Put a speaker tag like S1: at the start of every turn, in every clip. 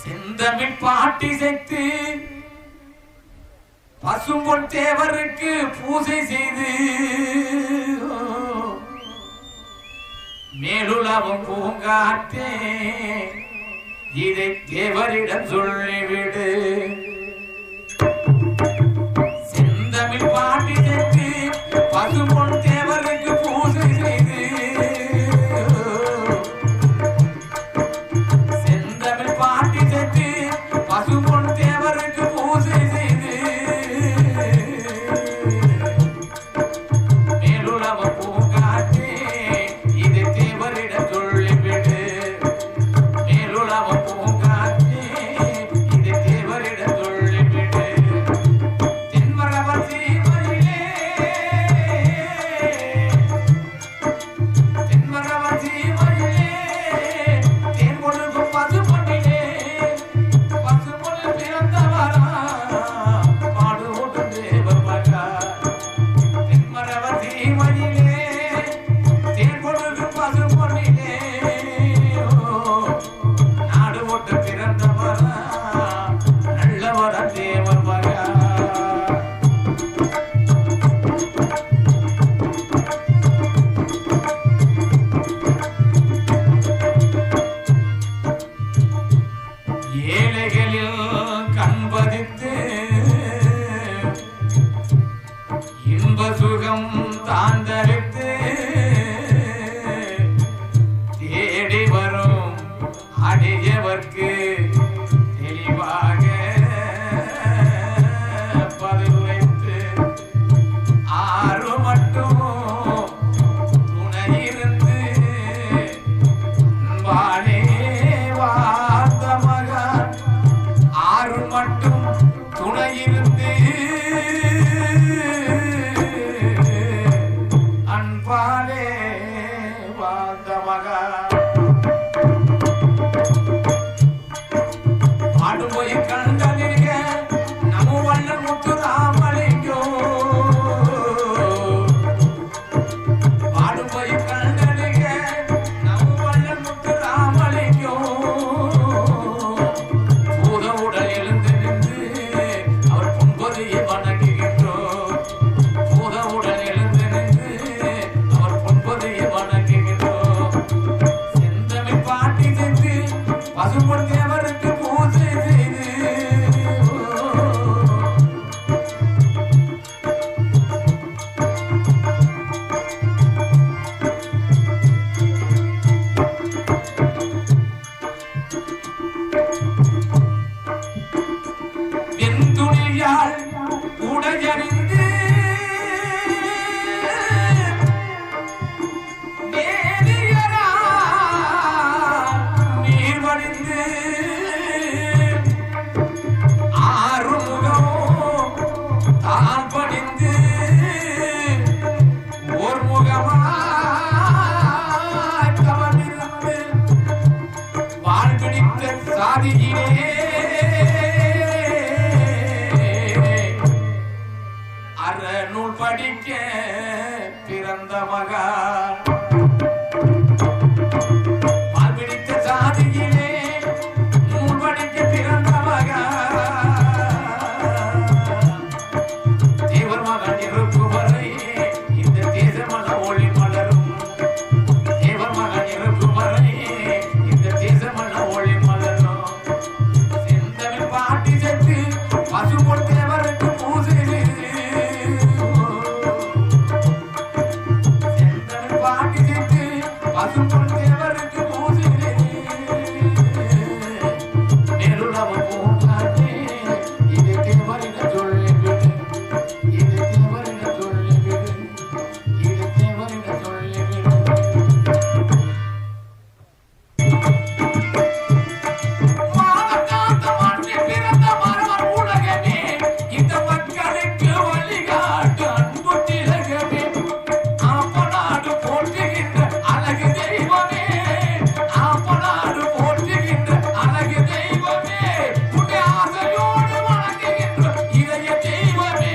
S1: செந்தமிழ் பாட்டி செய்து பசும்பொன் தேவருக்கு பூஜை செய்து மேலுலகம் பூங்காற்றே இதை தேவரிடம் சொல்லிவிடு. செந்தமிழ் பாட்டி செய்து பசும்பொன் தேவருக்கு பூஜை செய்து செந்தமிழ் பாட்டி செய்து பசும்பொன் தேவருக்கு பூஜை செய்து மேலுலக பூங்காற்றே இது தேவரிடம் சொல்லிவிடு. மேலுலக பூங்காற்றே இது தேவரிடம் சொல்லிவிடு. தென்மரவர் சீமையிலே தென்மரவர் சீமையிலே தேன் கொடுக்கும் பசும்பொன்னிலே பசும்பொன் பிறந்தவரா பாடுவோட்டும் தேவர் மகா. தென்மரவர் சீமையிலே தேன் கொடுக்கும் பசும்பொன்னிலே நாடு ஓட்டு பிறந்தவரா நல்லவர தேவர் மகா. ஏழைகளில் கண்பதித்து இன்ப சுகம் தாந்தரித்து தேடி வரும் அடியவர்க்கு தெளிவாக பதில் வைத்து ஆறு மட்டும் துணையிருந்து அன்பானே வாழ்ந்த மகன் ஆறு மட்டும் துணையிருந்து அன்பானே வாழ்ந்த மகன் பாடுபோய் கண்டறிக நம வண்ணன் முத்து ராமலிங்கோ. பாடுபோய் கண்டறிக நம வண்ணன் முத்து ராமலிங்கோ. பூத உடல் எழுந்து நின்று அவர் பொன்பொதியை வணங்குகின்றோம். பூத உடல் எழுந்து நின்று அவர் பொன்பொதியை வணங்குகின்றோம். செந்தமிழ் பாட்டி செய்து பசும்பொன் தேவருக்கு பூஜை செய்து வெண்துணியால் உடையறிந்து நேரியரா நீர் வடிந்து ஆறுமுகம் தான் படிந்து ஓர் முகமாய் கவர்ந்திருந்து வாழ் பிடித்த சாதியிலே அறநூல் படிக்க பிறந்த மகன் பால் பிடித்த சாதியிலே நூல் படிக்க பிறந்த மகன் தேவர் மகன் இருக்கும் வரை இந்த தேசமல்ல ஒளி மலரும். தேவர் மகன் இருக்கும் வரை இந்த தேசமல்ல ஒளி மலரும். செந்தமிழ் பாட்டி சென்று பசும்பொன் தேவருக்கு பூஜை செய்து செந்தமிழ் பாட்டி சென்று பசும்பொன் தேவருக்கு பூஜை செய்து மேலுலக பூங்காற்றே இது தேவரிடம் சொல்லிவிடு. இது தேவரிடம் சொல்லிவிடு. இது தேவரிடம் சொல்லிவிடு. மாதக்காத்த மண்ணில் பிறந்த மரவர் உலகமே இந்த மக்களுக்கு வழிகாட்டு அன்பு திலகமே. ஆப்பநாடு போற்றுகின்ற அழகு தெய்வமே. ஆப்பநாடு போற்றுகின்ற அழகு தெய்வமே. உன்னை ஆசையோடு வணங்குகின்ற இதய தெய்வமே.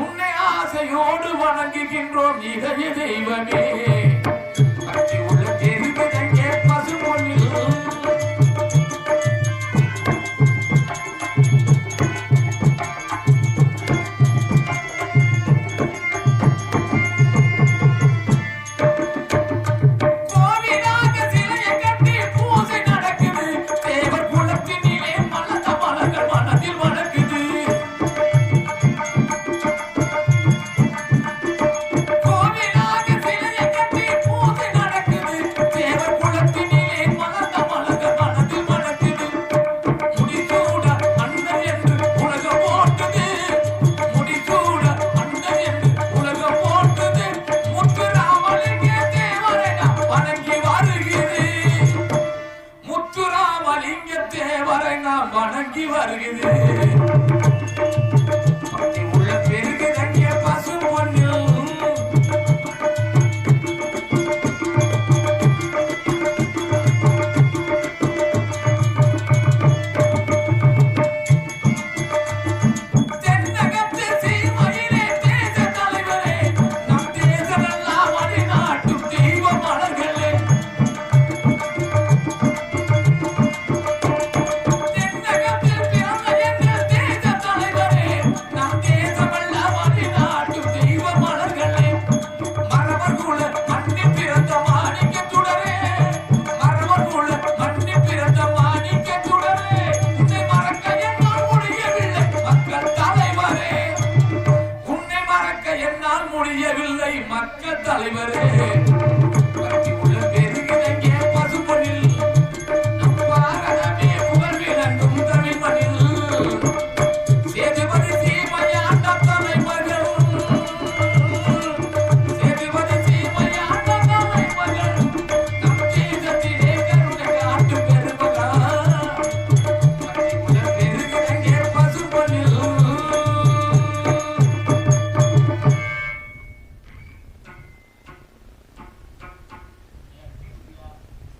S1: உன்னை ஆசையோடு வணங்குகின்றோம் இதய தெய்வமே. பக்தி உள்ள தெரிவதங்கே பசும்பொன்னில் தேவரை நாம் வணங்கி வருகிறேன். உள்ள பெருகு தங்கிய பசு பொண்ணில் முடியவில்லை மக்கள் தலைவரே. உள்ள பெருகிதங்கிய பசும்பொனில் நம் பாரதமே புகழ் விளங்கும் தமிழ் மண்ணில் சேதுபதி சீமையாண்ட தலைமகள், சேதுபதி சீமையாண்ட தலைமகள் நம் தேசத்திலே கருணை காட்டு பெருமகா. உள்ள பெருகிதங்கிய பசும்பொனில்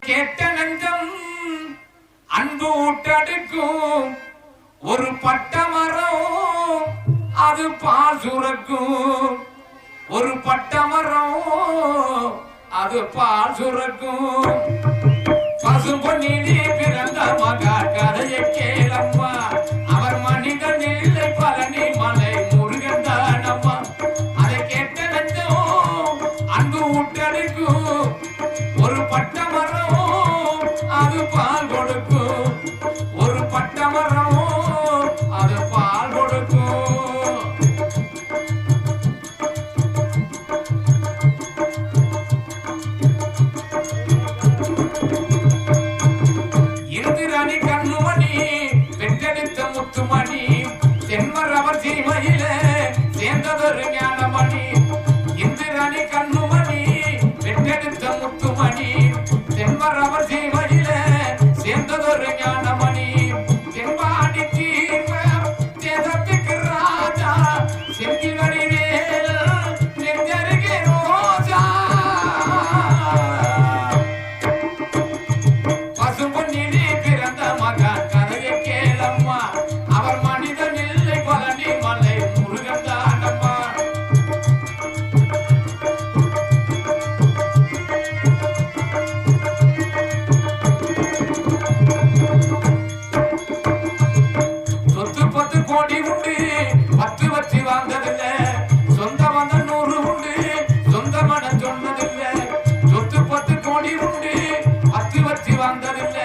S1: கேட்ட நஞ்சம் அன்பு ஊட்டடுக்கும் ஒரு பட்டமரம் அது பால் சுரக்கும், ஒரு பட்டமரம் அது பால் சுரக்கும். பசும்பொன்னிலே பிறந்த மகா கதையை கேளம்மா, அவர் மனிதன் இல்லை பழனி மலை முருகன் தானம்மா. அதை கேட்ட நஞ்சம் அன்பு ஊட்டடுக்கும் ஒரு பட்டமரம் அது பால் கொடுக்கும், ஒரு பட்டமரம் அது பால் கொடுக்கும். இந்திராணி கண்ணுமணி பெற்றெடுத்த முத்துமணி தென்வர் அவர் சீமையில சேர்ந்ததொரு ஞானமணி. இந்திராணி கண்ணுமணி பெற்றெடுத்த முத்துமணி தென்வர் அவர் சீமையில சேர்ந்ததொரு ஞானமணி. தென்பாடி தீர்வ தேசத்துக்கு ராஜா செந்தில்வடி வேல் நெஞ்சருகே ரோஜா. பசும்பொன்னிலே பிறந்த மகன் கதையை கேளம்மா, அவர் மனிதன் இல்லை பழனி மலை முருகன் தானம்மா. சொத்து 10 கோடி உண்டு, 10 வச்சு வாழ்ந்ததில்ல. சொந்த மதம் 100 உண்டு, சொந்த மனம் சொன்னதில்ல. சொத்து 10 கோடி உண்டு, 10 வச்சு வாழ்ந்ததில்ல.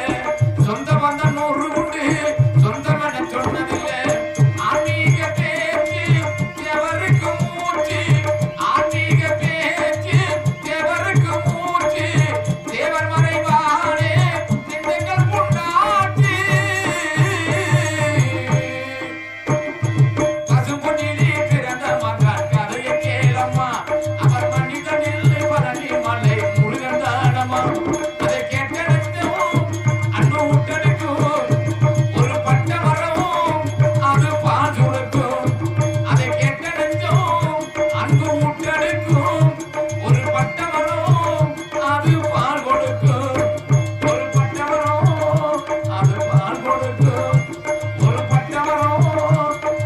S1: சொந்த மதம் 100 உண்டு, சொந்த மனம் சொன்னதில்ல. ஆன்மீக பேச்சு எவருக்கு மூச்சு, ஆன்மீக பேச்சு எவருக்கு மூச்சு. தேவர் மறைவானே நெஞ்சங்கள் கொண்டாட்டி. பசும்பொன்னிலே பிறந்த மகன் கதையை கேளம்மா, அவர் மனிதன் இல்லை பழனி மலை முருகன் தானம்மா. அதை கேட்ட நெஞ்சம் அன்பு ஊட்டடுக்கும் ஒரு பட்டமரம் அது பால் சுரக்கும். அதை கேட்ட நெஞ்சம் அன்பு ஊட்டடுக்கும் ஒரு பட்டமரம் அது பால் கொடுக்கும், ஒரு பட்டமரம் அது பால் கொடுக்கும், ஒரு பட்டமரம்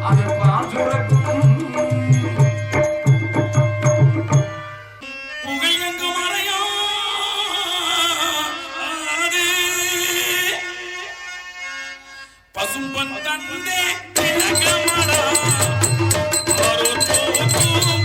S1: அது பால் சுரக்கும்.
S2: புகையங்கு மறையாதே பசும்பன் தந்தே திலகமடா ஆரோ தோக்கும்